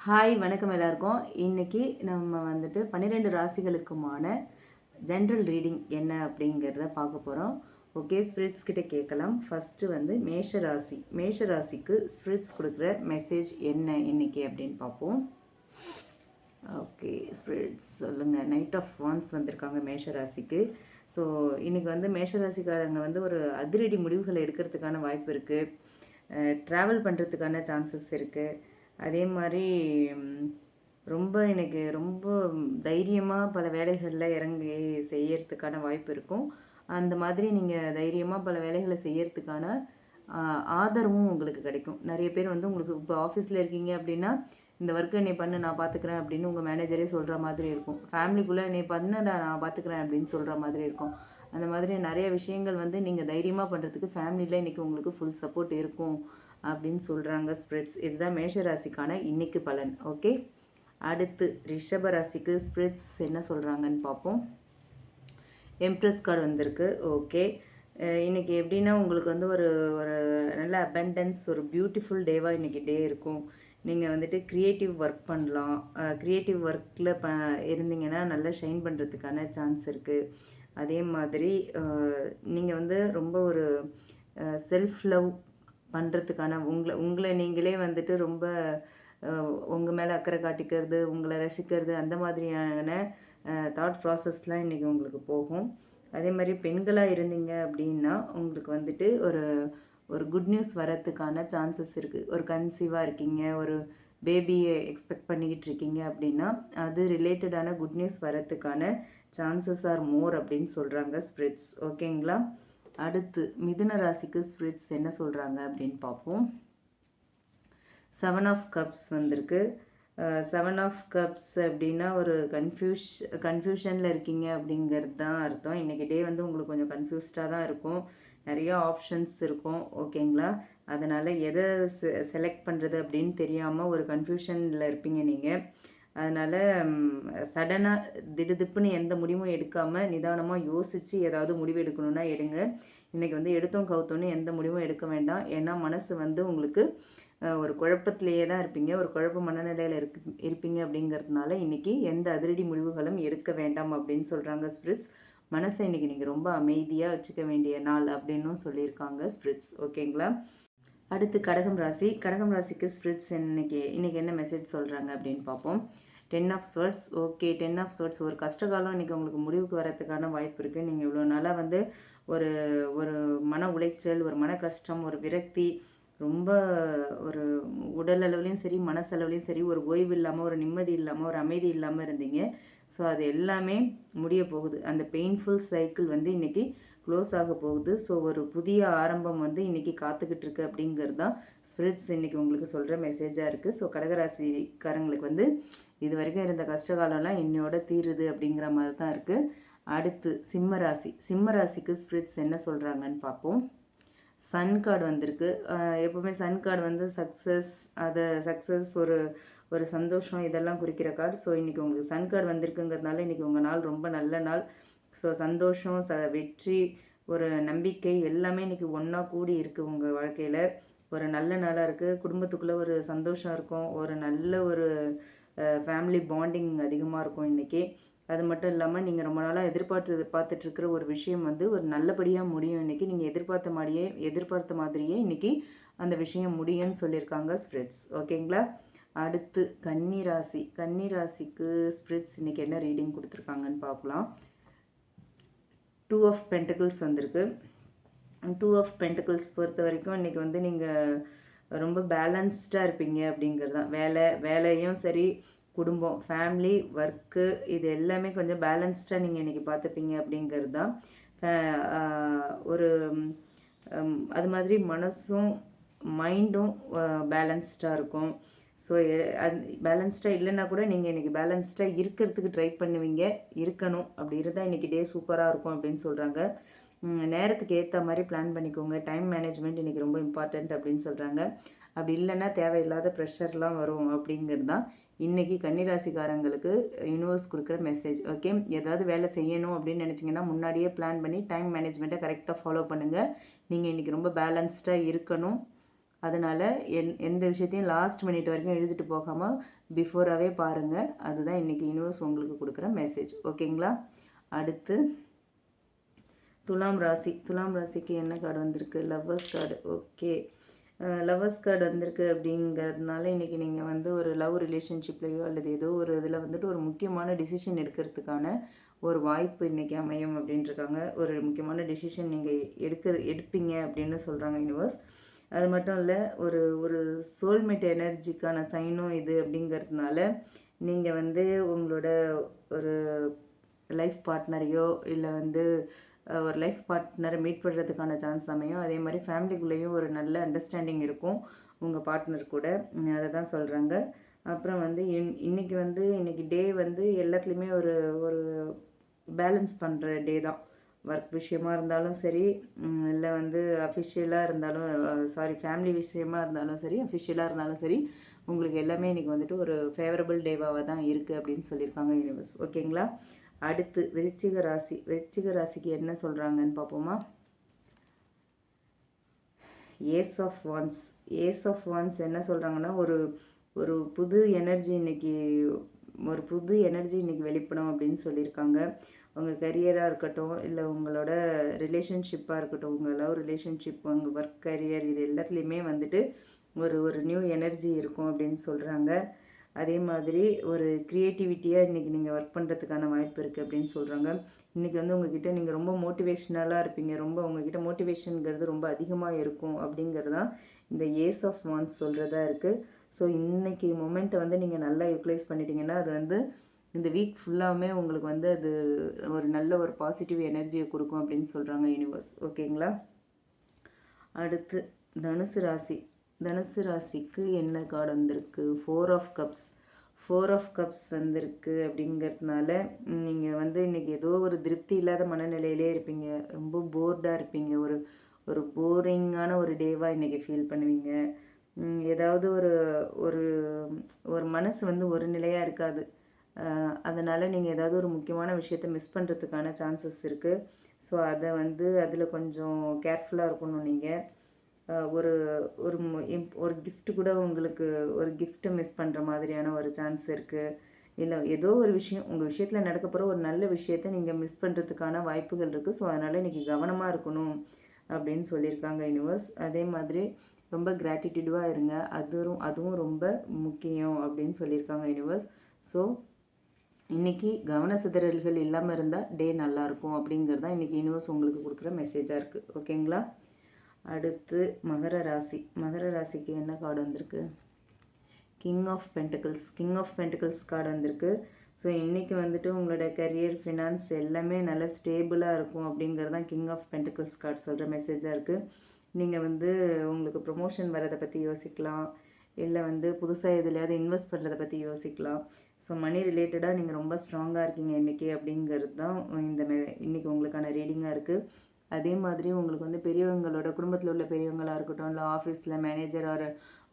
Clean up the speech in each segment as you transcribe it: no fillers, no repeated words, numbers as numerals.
Hi வணக்கம் எல்லாருக்கும். இன்னைக்கு நம்ம வந்துட்டு 12 ராசிகளுக்குமான ஜென்ரல் ரீடிங் என்ன அப்படிங்கிறத பார்க்க போகிறோம். ஓகே, ஸ்பிரிட்ஸ் கிட்ட கேட்கலாம். ஃபஸ்ட்டு வந்து மேஷ ராசிக்கு ஸ்பிரிட்ஸ் கொடுக்குற மெசேஜ் என்ன இன்னைக்கு அப்படின்னு பார்ப்போம். ஓகே, ஸ்பிரிட்ஸ் சொல்லுங்கள். நைட் ஆஃப் வான்ஸ் வந்திருக்காங்க மேஷ ராசிக்கு. ஸோ இன்றைக்கி வந்து மேஷ ராசிக்காரங்க வந்து ஒரு அதிரடி முடிவுகளை எடுக்கிறதுக்கான வாய்ப்பு இருக்குது. ட்ராவல் பண்ணுறதுக்கான சான்சஸ் இருக்குது. அதே மாதிரி எனக்கு ரொம்ப தைரியமாக பல வேலைகளில் இறங்கி செய்யறதுக்கான வாய்ப்பு இருக்கும். அந்த மாதிரி நீங்கள் தைரியமாக பல வேலைகளை செய்யறதுக்கான ஆதரவும் உங்களுக்கு கிடைக்கும். நிறைய பேர் வந்து உங்களுக்கு இப்போ ஆஃபீஸில் இருக்கீங்க அப்படின்னா, இந்த ஒர்க்கை நீ பண்ணு நான் பார்த்துக்கிறேன் அப்படின்னு உங்கள் மேனேஜரே சொல்கிற மாதிரி இருக்கும். ஃபேமிலிக்குள்ளே நீ பண்ணுடா நான் பார்த்துக்கிறேன் அப்படின்னு சொல்கிற மாதிரி இருக்கும். அந்த மாதிரி நிறைய விஷயங்கள் வந்து நீங்கள் தைரியமாக பண்ணுறதுக்கு ஃபேமிலியில் இன்றைக்கி உங்களுக்கு ஃபுல் சப்போர்ட் இருக்கும் அப்படின்னு சொல்கிறாங்க ஸ்பிரிட்ஸ். இதுதான் மேஷ ராசிக்கான இன்னைக்கு பலன். ஓகே, அடுத்து ரிஷப ராசிக்கு ஸ்பிரிட்ஸ் என்ன சொல்கிறாங்கன்னு பார்ப்போம். எம்ப்ரஸ் கார்டு வந்திருக்கு. ஓகே, இன்றைக்கி எப்படின்னா உங்களுக்கு வந்து ஒரு ஒரு நல்ல அபண்டன்ஸ், ஒரு பியூட்டிஃபுல் டேவாக இன்றைக்கி டே இருக்கும். நீங்கள் வந்துட்டு க்ரியேட்டிவ் ஒர்க் பண்ணலாம். க்ரியேட்டிவ் ஒர்க்கில் இருந்தீங்கன்னா நல்லா ஷைன் பண்ணுறதுக்கான சான்ஸ் இருக்குது. அதே மாதிரி நீங்கள் வந்து ரொம்ப ஒரு செல்ஃப் லவ் பண்ணுறதுக்கான உங்களை நீங்களே வந்துட்டு ரொம்ப உங்கள் மேலே அக்கறை காட்டிக்கிறது, உங்களை ரசிக்கிறது, அந்த மாதிரியான தாட் ப்ராசஸ்லாம் இன்றைக்கி உங்களுக்கு போகும். அதே மாதிரி பெண்களாக இருந்தீங்க அப்படின்னா உங்களுக்கு வந்துட்டு ஒரு ஒரு குட் நியூஸ் வரத்துக்கான சான்சஸ் இருக்குது. ஒரு கன்சீவாக இருக்கீங்க, ஒரு பேபியை எக்ஸ்பெக்ட் பண்ணிக்கிட்டு இருக்கீங்க அப்படின்னா அது ரிலேட்டடான குட் நியூஸ் வரத்துக்கான சான்சஸ் ஆர் மோர் அப்படின்னு சொல்கிறாங்க ஸ்பிரிட்ஸ். ஓகேங்களா, அடுத்து மிதுன ராசிக்கு ஸ்பிரிட்ஸ் என்ன சொல்கிறாங்க அப்படின்னு பார்ப்போம். 7 ஆஃப் கப்ஸ் வந்திருக்கு. 7 ஆஃப் கப்ஸ் அப்படின்னா ஒரு கன்ஃபியூஷனில் இருக்கீங்க அப்படிங்கிறது தான் அர்த்தம். இன்றைக்கி டே வந்து உங்களுக்கு கொஞ்சம் கன்ஃபியூஸ்டாக தான் இருக்கும். நிறைய ஆப்ஷன்ஸ் இருக்கும். ஓகேங்களா, அதனால் எதை செலக்ட் பண்ணுறது அப்படின்னு தெரியாமல் ஒரு கன்ஃபியூஷனில் இருப்பீங்க நீங்கள். அதனால் சடனாக திடுதிப்புன்னு எந்த முடிவும் எடுக்காமல் நிதானமாக யோசித்து ஏதாவது முடிவு எடுக்கணுன்னா எடுங்க. இன்றைக்கி வந்து எடுத்தோம் கவுத்தோன்னு எந்த முடிவும் எடுக்க வேண்டாம். ஏன்னா மனசு வந்து உங்களுக்கு ஒரு குழப்பத்திலேயே தான் இருப்பீங்க, ஒரு குழப்ப மனநிலையில் இருப்பீங்க. அப்படிங்கிறதுனால இன்றைக்கி எந்த அதிரடி முடிவுகளும் எடுக்க வேண்டாம் அப்படின்னு சொல்கிறாங்க ஸ்பிரிட்ஸ். மனசை இன்றைக்கி நீங்கள் ரொம்ப அமைதியாக வச்சுக்க வேண்டிய நாள் அப்படின்னும் சொல்லியிருக்காங்க ஸ்பிரிட்ஸ். ஓகேங்களா, அடுத்து கடகம் ராசிக்கு ஸ்பிரிட்ஸ் இன்னைக்கு என்ன மெசேஜ் சொல்கிறாங்க அப்படின்னு பார்ப்போம். 10 of swords. Okay, 10 of swords ஒரு கஷ்டகாலம் இன்றைக்கி உங்களுக்கு முடிவுக்கு வரதுக்கான வாய்ப்பு இருக்குது. நீங்கள் இவ்வளோ நாளாக வந்து ஒரு ஒரு மன உளைச்சல், ஒரு மன கஷ்டம், ஒரு விரக்தி, ரொம்ப ஒரு உடல் அளவுலேயும் சரி மனசளவுலேயும் சரி ஒரு ஓய்வு இல்லாமல், ஒரு நிம்மதி இல்லாமல், ஒரு அமைதி இல்லாமல் இருந்தீங்க. ஸோ அது எல்லாமே முடிய போகுது. அந்த பெயின்ஃபுல் சைக்கிள் வந்து இன்றைக்கி க்ளோஸ் ஆக போகுது. ஸோ ஒரு புதிய ஆரம்பம் வந்து இன்றைக்கி காத்துக்கிட்டு இருக்கு அப்படிங்கிறது தான் ஸ்பிரிட்ஸ் இன்றைக்கி உங்களுக்கு சொல்கிற மெசேஜாக இருக்குது. ஸோ கடகராசிக்காரங்களுக்கு வந்து இது வரைக்கும் இருந்த கஷ்டகாலம்லாம் இன்னையோட தீருது அப்படிங்கிற மாதிரி தான் இருக்குது. அடுத்து சிம்ம ராசிக்கு ஸ்பிரிட்ஸ் என்ன சொல்கிறாங்கன்னு பார்ப்போம். சன் கார்டு வந்திருக்கு. எப்போவுமே சன் கார்டு வந்து சக்ஸஸ், ஒரு ஒரு சந்தோஷம் இதெல்லாம் குறிக்கிற கார்டு. ஸோ இன்றைக்கி உங்களுக்கு சன் கார்டு வந்திருக்குங்கிறதுனால இன்றைக்கி உங்கள் நாள் ரொம்ப நல்ல நாள். ஸோ சந்தோஷம், வெற்றி, ஒரு நம்பிக்கை எல்லாமே இன்றைக்கி ஒன்றா கூடி இருக்குது உங்கள் வாழ்க்கையில். ஒரு நல்ல நாளாக இருக்குது. குடும்பத்துக்குள்ளே ஒரு சந்தோஷம் இருக்கும். ஒரு நல்ல ஒரு ஃபேமிலி பாண்டிங் அதிகமாக இருக்கும் இன்றைக்கி. அது மட்டும் இல்லாமல் நீங்கள் ரொம்ப நாளாக பார்த்துட்ருக்கிற ஒரு விஷயம் வந்து ஒரு நல்லபடியாக முடியும். இன்றைக்கி நீங்கள் எதிர்பார்த்த மாதிரியே இன்றைக்கி அந்த விஷயம் முடியும்னு சொல்லியிருக்காங்க ஸ்பிரிட்ஸ். ஓகேங்களா, அடுத்து கன்னி ராசிக்கு ஸ்பிரிட்ஸ் இன்றைக்கி என்ன ரீடிங் கொடுத்துருக்காங்கன்னு பார்க்கலாம். 2 ஆஃப் பென்டக்கிள்ஸ் வந்திருக்கு. 2 ஆஃப் பென்டக்கிள்ஸ் பொறுத்த வரைக்கும் இன்றைக்கி வந்து நீங்கள் ரொம்ப பேலன்ஸ்டாக இருப்பீங்க அப்படிங்கிறது தான். வேலையும் சரி, குடும்பம், ஃபேமிலி, ஒர்க்கு, இது எல்லாமே கொஞ்சம் பேலன்ஸ்டாக நீங்கள் இன்றைக்கி பார்த்துப்பீங்க அப்படிங்கிறது தான். ஒரு அது மாதிரி மனசும் மைண்டும் பேலன்ஸ்டாக இருக்கும். ஸோ அது பேலன்ஸ்டாக இல்லைன்னா கூட நீங்கள் இன்றைக்கி பேலன்ஸ்டாக இருக்கிறதுக்கு ட்ரை பண்ணுவீங்க, இருக்கணும். அப்படி இருந்தால் இன்றைக்கி டே சூப்பராக இருக்கும் அப்படின்னு சொல்கிறாங்க. நேரத்துக்கு ஏற்ற மாதிரி பிளான் பண்ணிக்கோங்க. டைம் மேனேஜ்மெண்ட் இன்றைக்கி ரொம்ப இம்பார்ட்டண்ட் அப்படின்னு சொல்கிறாங்க. அப்படி இல்லைன்னா தேவையில்லாத ப்ரெஷர்லாம் வரும் அப்படிங்கிறது தான் இன்றைக்கி கன்னிராசிக்காரங்களுக்கு யூனிவர்ஸ் கொடுக்குற மெசேஜ். ஓகே, ஏதாவது வேலை செய்யணும் அப்படின்னு நினச்சிங்கன்னா முன்னாடியே பிளான் பண்ணி டைம் மேனேஜ்மெண்ட்டை கரெக்டாக ஃபாலோ பண்ணுங்கள். நீங்கள் இன்றைக்கி ரொம்ப பேலன்ஸ்டாக இருக்கணும். அதனால் எந்த விஷயத்தையும் லாஸ்ட் மினிட் வரைக்கும் எழுதிட்டு போகாமல் பிஃபோராகவே பாருங்கள். அதுதான் இன்றைக்கி யூனிவர்ஸ் உங்களுக்கு கொடுக்குற மெசேஜ். ஓகேங்களா? அடுத்து துலாம் ராசி. துலாம் ராசிக்கு என்ன கார்டு வந்திருக்கு? Lovers card. Okay, lovers card வந்திருக்கு அப்படிங்கிறதுனால இன்றைக்கி நீங்கள் வந்து ஒரு லவ் ரிலேஷன்ஷிப்லேயோ அல்லது ஏதோ ஒரு இதில் வந்துட்டு ஒரு முக்கியமான டிசிஷன் எடுக்கிறதுக்கான ஒரு வாய்ப்பு இன்றைக்கி அமையும் அப்படின்ட்டுருக்காங்க. ஒரு முக்கியமான டிசிஷன் நீங்கள் எடுப்பீங்க அப்படின்னு சொல்கிறாங்க யூனிவர்ஸ். அது மட்டும் இல்லை, ஒரு ஒரு சோல்மேட் எனர்ஜிக்கான சைனும் இது அப்படிங்கிறதுனால நீங்கள் வந்து உங்களோட ஒரு லைஃப் பார்ட்னரையோ இல்லை வந்து ஒரு லைஃப் பார்ட்னரை மீட் பண்ணுறதுக்கான சான்ஸ் அமையும். அதே மாதிரி ஃபேமிலிக்குள்ளேயும் ஒரு நல்ல அண்டர்ஸ்டாண்டிங் இருக்கும் உங்கள் பார்ட்னர் கூட. அதை தான் சொல்கிறாங்க. அப்புறம் வந்து இன்றைக்கி டே வந்து எல்லாத்துலேயுமே ஒரு ஒரு பேலன்ஸ் பண்ணுற டே தான். ஒர்க் விஷயமா இருந்தாலும் சரி, இல்லை வந்து அஃபிஷியலாக இருந்தாலும் ஃபேமிலி விஷயமா இருந்தாலும் சரி, அஃபிஷியலாக இருந்தாலும் சரி, உங்களுக்கு எல்லாமே இன்றைக்கி வந்துட்டு ஒரு ஃபேவரபிள் டேவாக தான் இருக்குது அப்படின்னு சொல்லியிருக்காங்க யூனிவர்ஸ். ஓகேங்களா? அடுத்து விருச்சிக ராசி. விருச்சிக ராசிக்கு என்ன சொல்கிறாங்கன்னு பார்ப்போமா? Ace of wands. Ace of wands என்ன சொல்கிறாங்கன்னா, ஒரு ஒரு புது எனர்ஜி இன்றைக்கி வெளிப்படும் அப்படின்னு சொல்லியிருக்காங்க. உங்கள் கரியராக இருக்கட்டும், இல்லை உங்களோட ரிலேஷன்ஷிப்பாக இருக்கட்டும், உங்கள் லவ் ரிலேஷன்ஷிப், உங்கள் ஒர்க் கரியர், இது எல்லாத்துலேயுமே வந்துட்டு ஒரு ஒரு நியூ எனர்ஜி இருக்கும் அப்படின்னு சொல்கிறாங்க. அதே மாதிரி ஒரு க்ரியேட்டிவிட்டியாக இன்றைக்கி நீங்கள் ஒர்க் பண்ணுறதுக்கான வாய்ப்பு இருக்குது அப்படின்னு சொல்கிறாங்க. இன்றைக்கி வந்து உங்ககிட்ட நீங்கள் ரொம்ப மோட்டிவேஷ்னலாக இருப்பீங்க. உங்ககிட்ட மோட்டிவேஷனுங்கிறது ரொம்ப அதிகமாக இருக்கும் அப்படிங்கிறது தான் இந்த ஏஸ் ஆஃப் வான்ஸ் சொல்கிறதா இருக்குது. ஸோ இன்றைக்கி மொமெண்ட்டை வந்து நீங்கள் நல்லா யூட்டிலைஸ் பண்ணிட்டீங்கன்னா அது வந்து இந்த வீக் ஃபுல்லாகவே உங்களுக்கு வந்து அது ஒரு நல்ல ஒரு பாசிட்டிவ் எனர்ஜியை கொடுக்கும் அப்படின்னு சொல்கிறாங்க யூனிவர்ஸ். ஓகேங்களா? அடுத்து தனுசு ராசி. தனுசு ராசிக்கு என்ன கார்டு வந்திருக்கு? 4 ஆஃப் கப்ஸ். 4 ஆஃப் கப்ஸ் வந்திருக்கு அப்படிங்கிறதுனால நீங்கள் வந்து இன்றைக்கி ஏதோ ஒரு திருப்தி இல்லாத மனநிலையிலே இருப்பீங்க. ரொம்ப போர்டாக இருப்பீங்க. ஒரு ஒரு போரிங்கான ஒரு டேவாக இன்றைக்கி ஃபீல் பண்ணுவீங்க. ஏதாவது ஒரு ஒரு ஒரு மனசு வந்து ஒரு நிலையாக இருக்காது. அதனால் நீங்கள் ஏதாவது ஒரு முக்கியமான விஷயத்த மிஸ் பண்ணுறதுக்கான சான்சஸ் இருக்குது. ஸோ அதை வந்து அதில் கொஞ்சம் கேர்ஃபுல்லாக இருக்கணும் நீங்கள். ஒரு ஒரு ஒரு கிஃப்ட் கூட உங்களுக்கு ஒரு கிஃப்ட்டை மிஸ் பண்ணுற மாதிரியான ஒரு சான்ஸ் இருக்குது. இல்லை ஏதோ ஒரு விஷயம் உங்கள் விஷயத்தில் நடக்க போகிற ஒரு நல்ல விஷயத்தை நீங்கள் மிஸ் பண்ணுறதுக்கான வாய்ப்புகள் இருக்குது. ஸோ அதனால் இன்றைக்கி கவனமாக இருக்கணும் அப்படின்னு சொல்லியிருக்காங்க யூனிவர்ஸ். அதே மாதிரி ரொம்ப கிராட்டிடியூடாக இருங்க. அதுவும் ரொம்ப முக்கியம் அப்படின்னு சொல்லியிருக்காங்க யூனிவர்ஸ். ஸோ இன்றைக்கி கவன சிதறல்கள் இல்லாமல் இருந்தால் டே நல்லாயிருக்கும் அப்படிங்கிறது தான் இன்றைக்கி யூனிவர்ஸ் உங்களுக்கு கொடுக்குற மெசேஜாக இருக்குது. ஓகேங்களா? அடுத்து மகர ராசி. மகர ராசிக்கு என்ன கார்டு வந்திருக்கு? King of pentacles. King of pentacles card வந்திருக்கு. ஸோ இன்றைக்கி வந்துட்டு உங்களோட கரியர், ஃபினான்ஸ் எல்லாமே நல்லா ஸ்டேபிளாக இருக்கும் அப்படிங்கிறது தான் கிங் ஆஃப் பென்டிகிள்ஸ் கார்டு சொல்கிற மெசேஜாக இருக்குது. நீங்கள் வந்து உங்களுக்கு ப்ரொமோஷன் வரதை பற்றி யோசிக்கலாம், இல்லை வந்து புதுசாக எதுலையாவது இன்வெஸ்ட் பண்ணுறதை பற்றி யோசிக்கலாம். ஸோ மணி ரிலேட்டடாக நீங்கள் ரொம்ப ஸ்ட்ராங்காக இருக்கீங்க இன்றைக்கி அப்படிங்கிறது தான் இன்றைக்கி உங்களுக்கான ரீடிங்காக இருக்குது. அதே மாதிரி உங்களுக்கு வந்து பெரியவங்களோட குடும்பத்தில் உள்ள பெரியவங்களாக இருக்கட்டும், இல்லை ஆஃபீஸில் மேனேஜர் ஆர்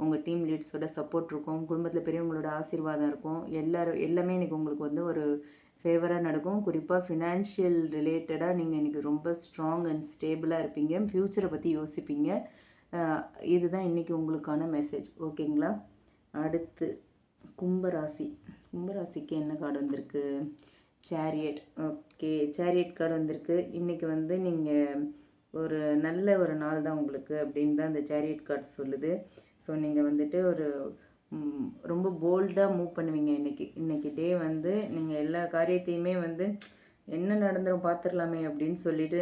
உங்கள் டீம் லீட்ஸோட சப்போர்ட் இருக்கும், குடும்பத்தில் பெரியவங்களோட ஆசீர்வாதம் இருக்கும். எல்லாமே இன்றைக்கி உங்களுக்கு வந்து ஒரு ஃபேவராக நடக்கும். குறிப்பாக ஃபினான்ஷியல் ரிலேட்டடாக நீங்கள் இன்றைக்கி ரொம்ப ஸ்ட்ராங் அண்ட் ஸ்டேபிளாக இருப்பீங்க. ஃப்யூச்சரை பற்றி யோசிப்பீங்க. இதுதான் இன்றைக்கி உங்களுக்கான மெசேஜ். ஓகேங்களா? அடுத்து கும்பராசி. கும்பராசிக்கு என்ன கார்டு வந்திருக்கு? சேரியட். ஓகே, சேரியட் கார்டு வந்திருக்கு. இன்றைக்கி வந்து நீங்கள் ஒரு நல்ல ஒரு நாள் தான் உங்களுக்கு அப்படின்னு தான் இந்த சேரியட் கார்டு சொல்லுது. ஸோ நீங்கள் வந்துட்டு ஒரு ரொம்ப போல்டாக மூவ் பண்ணுவீங்க இன்றைக்கி டே வந்து நீங்கள் எல்லா காரியத்தையுமே வந்து என்ன நடந்துடும் பார்த்துடலாமே அப்படின்னு சொல்லிட்டு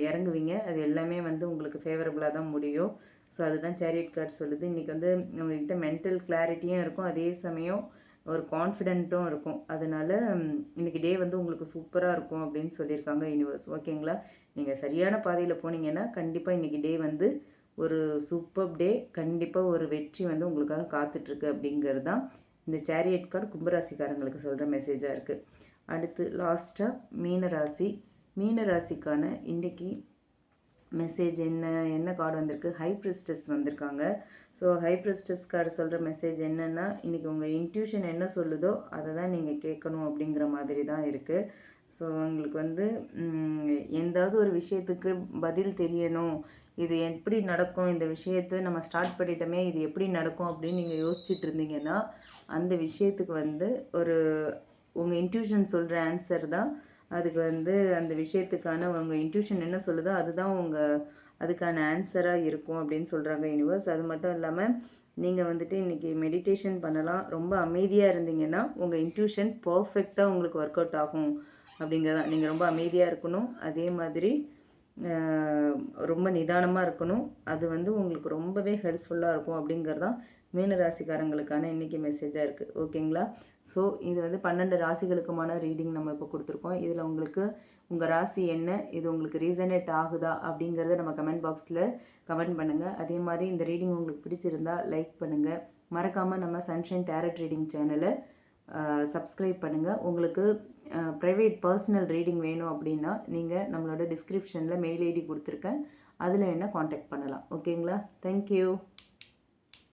இறங்குவீங்க. அது எல்லாமே வந்து உங்களுக்கு ஃபேவரபுளாக தான் முடியும். ஸோ அதுதான் சேரியட் கார்டு சொல்லுது. இன்றைக்கி வந்து உங்கள்கிட்ட மென்டல் கிளாரிட்டியும் இருக்கும், அதே சமயம் ஒரு கான்ஃபிடென்ட்டும் இருக்கும். அதனால் இன்றைக்கி டே வந்து உங்களுக்கு சூப்பராக இருக்கும் அப்படின்னு சொல்லியிருக்காங்க யூனிவர்ஸ். ஓகேங்களா? நீங்கள் சரியான பாதையில் போனீங்கன்னா கண்டிப்பாக இன்றைக்கி டே வந்து ஒரு சூப்பர் டே. கண்டிப்பாக ஒரு வெற்றி வந்து உங்களுக்காக காத்துட்ருக்கு அப்படிங்கிறது தான் இந்த சேரியட் கார்டு கும்பராசிக்காரங்களுக்கு சொல்கிற மெசேஜாக இருக்குது. அடுத்து லாஸ்ட்டாக மீனராசி. மீனராசிக்கான இன்றைக்கி மெசேஜ் என்ன கார்டு வந்திருக்கு? ஹை பிரிஸ்டஸ் வந்திருக்காங்க. ஸோ ஹை பிரிஸ்டஸ் கார்டு சொல்கிற மெசேஜ் என்னென்னா, இன்றைக்கி உங்கள் இன்ட்யூஷன் என்ன சொல்லுதோ அதை தான் நீங்கள் கேட்கணும் அப்படிங்கிற மாதிரி தான் இருக்குது. ஸோ உங்களுக்கு வந்து எந்தாவது ஒரு விஷயத்துக்கு பதில் தெரியணும், இது எப்படி நடக்கும், இந்த விஷயத்தை நம்ம ஸ்டார்ட் பண்ணிட்டோமே இது எப்படி நடக்கும் அப்படின்னு நீங்கள் யோசிச்சுட்டு இருந்தீங்கன்னா அந்த விஷயத்துக்கு வந்து ஒரு உங்கள் இன்ட்யூஷன் சொல்கிற ஆன்சர் தான் அதுக்கு வந்து அந்த விஷயத்துக்கான உங்கள் இன்ட்யூஷன் என்ன சொல்லுதோ அதுதான் அதுக்கான ஆன்சராக இருக்கும் அப்படின்னு சொல்கிறாங்க யூனிவர்ஸ். அது மட்டும் இல்லாமல் நீங்கள் வந்துட்டு இன்றைக்கி மெடிடேஷன் பண்ணலாம். ரொம்ப அமைதியாக இருந்தீங்கன்னா உங்கள் இன்ட்யூஷன் பர்ஃபெக்டாக உங்களுக்கு ஒர்க் அவுட் ஆகும் அப்படிங்கிறதான். நீங்கள் ரொம்ப அமைதியாக இருக்கணும், அதே மாதிரி ரொம்ப நிதானமாக இருக்கணும். அது வந்து உங்களுக்கு ரொம்பவே ஹெல்ப்ஃபுல்லாக இருக்கும் அப்படிங்கிறதான் மீன ராசிக்காரங்களுக்கான இன்றைக்கி மெசேஜாக இருக்குது. ஓகேங்களா? ஸோ இது வந்து 12 ராசிகளுக்குமான ரீடிங் நம்ம இப்போ கொடுத்துருக்கோம். இதில் உங்களுக்கு உங்கள் ராசி என்ன, இது உங்களுக்கு ரீசனேட் ஆகுதா அப்படிங்கிறத நம்ம கமெண்ட் பாக்ஸில் கமெண்ட் பண்ணுங்கள். அதே மாதிரி இந்த ரீடிங் உங்களுக்கு பிடிச்சிருந்தா லைக் பண்ணுங்கள். மறக்காமல் நம்ம சன்ஷைன் டேரட் ரீடிங் சேனலை சப்ஸ்கிரைப் பண்ணுங்கள். உங்களுக்கு ப்ரைவேட் பர்சனல் ரீடிங் வேணும் அப்படின்னா நீங்கள் நம்மளோட டிஸ்கிரிப்ஷனில் மெயில் ஐடி கொடுத்துருக்கேன், அதில் என்ன காண்டாக்ட் பண்ணலாம். ஓகேங்களா? தேங்க்யூ.